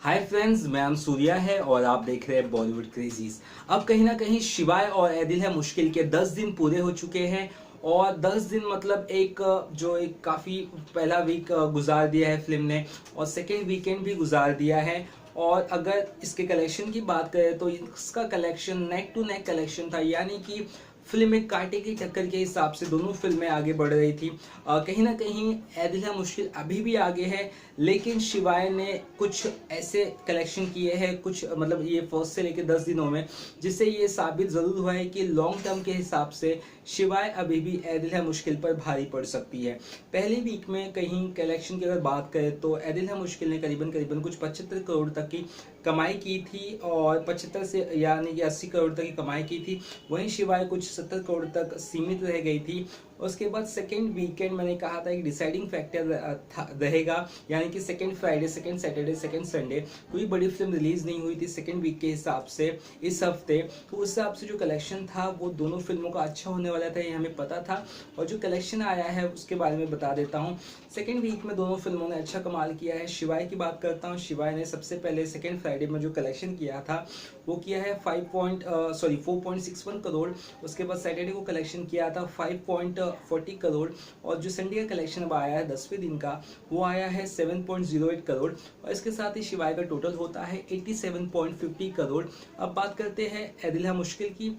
Hi friends, मैं नाम सूर्या है और आप देख रहे हैं बॉलीवुड क्रेजीज। अब कहीं ना कहीं शिवाय और ऐदिल है मुश्किल के 10 दिन पूरे हो चुके हैं। और 10 दिन मतलब एक काफ़ी पहला वीक गुजार दिया है फिल्म ने, और सेकेंड वीकेंड भी गुजार दिया है। और अगर इसके कलेक्शन की बात करें तो इसका collection neck to neck collection था, यानी कि फिल्म एक कांटे की टक्कर के हिसाब से दोनों फिल्में आगे बढ़ रही थी। कहीं ना कहीं ऐदिल है मुश्किल अभी भी आगे है, लेकिन शिवाय ने कुछ ऐसे कलेक्शन किए हैं कुछ मतलब ये फर्स्ट से लेकर 10 दिनों में, जिससे ये साबित ज़रूर हुआ है कि लॉन्ग टर्म के हिसाब से शिवाय अभी भी ऐदिल है मुश्किल पर भारी पड़ सकती है। पहले वीक में कहीं कलेक्शन की अगर बात करें तो ऐदिल है मुश्किल ने करीबन करीबन कुछ 75 करोड़ तक की कमाई की थी, और 75 से यानी कि 80 करोड़ तक की कमाई की थी। वहीं शिवाय कुछ 70 करोड़ तक सीमित रह गई थी। उसके बाद सेकेंड वीकेंड मैंने कहा था कि डिसाइडिंग फैक्टर रहेगा, यानी कि second Friday, second Saturday, second Sunday कोई बड़ी फिल्म रिलीज नहीं हुई थी सेकेंड वीक के हिसाब से इस हफ्ते। तो उस हिसाब से जो कलेक्शन था वो दोनों फिल्मों का अच्छा होने वाला था, ये हमें पता था। और जो कलेक्शन आया है उसके बारे में बता देता हूँ। सेकेंड वीक में दोनों फिल्मों ने अच्छा कमाल किया है। शिवाय की बात करता हूँ। शिवाय ने सबसे पहले सेकेंड फ्राइडे में जो कलेक्शन किया था वो किया है 4.61 करोड़। उसके बाद सैटरडे को कलेक्शन किया था 5.40 करोड़। और जो संडे का कलेक्शन अब आया है 10वें दिन का, वो आया है 7.08 करोड़। और इसके साथ ही शिवाय का टोटल होता है 87.50 करोड़। अब बात करते हैं ऐदिल है मुश्किल की।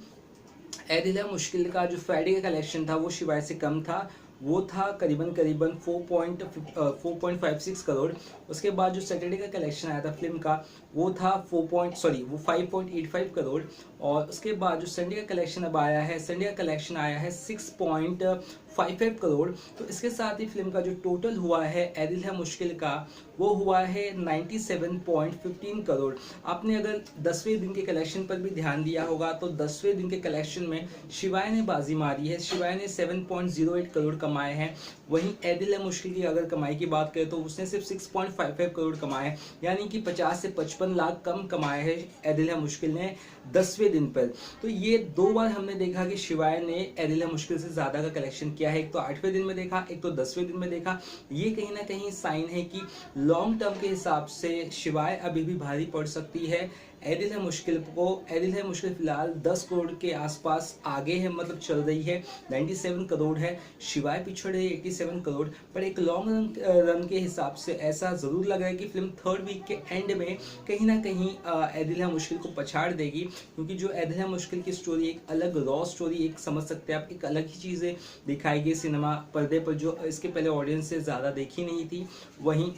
ऐदिल है मुश्किल का जो फ्राइडे का कलेक्शन था वो शिवाय से कम था, वो था करीबन करीबन 4.56 करोड़। उसके बाद जो सैटरडे का कलेक्शन आया था फिल्म का वो था 5.85 करोड़। और उसके बाद जो संडे का कलेक्शन अब आया है, संडे का कलेक्शन आया है 6.55 करोड़। तो इसके साथ ही फिल्म का जो टोटल हुआ है ऐदिल है मुश्किल का वो हुआ है 97.15 करोड़। आपने अगर 10वें दिन के कलेक्शन पर भी ध्यान दिया होगा तो 10वें दिन के कलेक्शन में शिवाय ने बाजी मारी है। शिवाय ने 7.08 करोड़ कमाए हैं। वहीं ऐदिल है मुश्किल की अगर कमाई की बात करें तो उसने सिर्फ 6.55 करोड़ कमाए, यानी कि 50 से 55 लाख कम कमाए हैं ऐदिल है मुश्किल ने 10वें दिन पर। तो ये दो बार हमने देखा कि शिवाय ने ऐदिल है मुश्किल से ज़्यादा का कलेक्शन किया है। एक तो 8वें दिन में देखा, एक तो 10वें दिन में देखा। ये कहीं ना कहीं साइन है कि लॉन्ग टर्म के हिसाब से शिवाय अभी भी भारी पड़ सकती है ऐदिल है मुश्किल फिलहाल 10 करोड़ के आसपास आगे है, मतलब चल रही है। 97 करोड़ है, शिवाय पिछड़ रही है 87 करोड़। पर एक लॉन्ग रन के हिसाब से ऐसा ज़रूर लग रहा है कि फिल्म थर्ड वीक के एंड में कहीं ना कहीं ऐदिल है मुश्किल को पछाड़ देगी, क्योंकि जो ऐदिल है मुश्किल की स्टोरी एक अलग रॉ स्टोरी, एक समझ सकते हैं आप, एक अलग ही चीज़ें दिखाई गई सिनेमा पर्दे पर जो इसके पहले ऑडियंस से ज़्यादा देखी नहीं थी। वहीं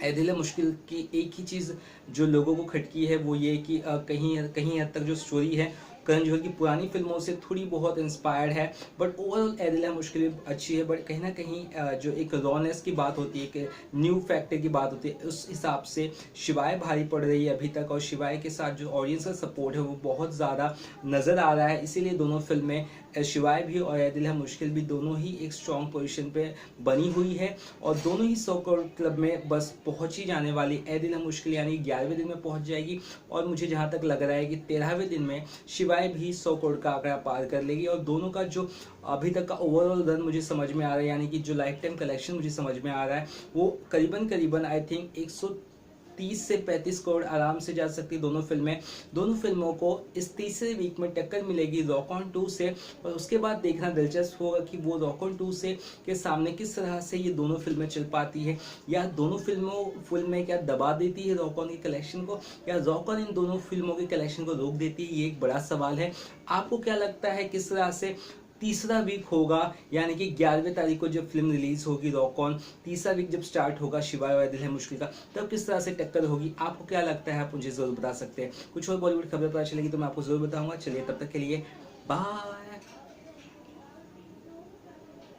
ऐदिल है मुश्किल की एक ही चीज़ जो लोगों को खटकी है वो ये कि कहीं कहीं हद तक जो स्टोरी है करण जौहर की पुरानी फिल्मों से थोड़ी बहुत इंस्पायर्ड है। बट ओवरऑल ऐदिल है मुश्किल अच्छी है। बट कहीं ना कहीं जो एक रॉनेस की बात होती है, एक न्यू फैक्टर की बात होती है, उस हिसाब से शिवाय भारी पड़ रही है अभी तक। और शिवाय के साथ जो ऑडियंस का सपोर्ट है वो बहुत ज़्यादा नज़र आ रहा है। इसीलिए दोनों फिल्में, शिवाय भी और ऐदिल है मुश्किल भी, दोनों ही एक स्ट्रॉन्ग पोजीशन पे बनी हुई है। और दोनों ही 100 करोड़ क्लब में बस पहुंच ही जाने वाली। ऐदिल है मुश्किल यानी 11वें दिन में पहुंच जाएगी, और मुझे जहां तक लग रहा है कि 13वें दिन में शिवाय भी 100 करोड़ का आंकड़ा पार कर लेगी। और दोनों का जो अभी तक का ओवरऑल रन मुझे समझ में आ रहा है, यानी कि जो लाइफ टाइम कलेक्शन मुझे समझ में आ रहा है, वो करीबन करीबन आई थिंक 130 से 35 करोड़ आराम से जा सकती है दोनों फिल्में। दोनों फिल्मों को इस तीसरे वीक में टक्कर मिलेगी रॉक ऑन 2 से। और उसके बाद देखना दिलचस्प होगा कि वो रॉक ऑन 2 से के सामने किस तरह से ये दोनों फिल्में चल पाती है, या दोनों फिल्में क्या दबा देती है रॉक ऑन के कलेक्शन को, या रॉक ऑन इन दोनों फिल्मों के कलेक्शन को रोक देती है। ये एक बड़ा सवाल है। आपको क्या लगता है किस तरह से तीसरा वीक होगा, यानी कि 11वीं तारीख को जब फिल्म रिलीज होगी रॉक ऑन, तीसरा वीक जब स्टार्ट होगा शिवाय और ऐदिल है मुश्किल का, तब किस तरह से टक्कर होगी? आपको क्या लगता है? आप मुझे जरूर बता सकते हैं। कुछ और बॉलीवुड खबर पता चलेगी तो मैं आपको जरूर बताऊंगा। चलिए तब तक के लिए बाय।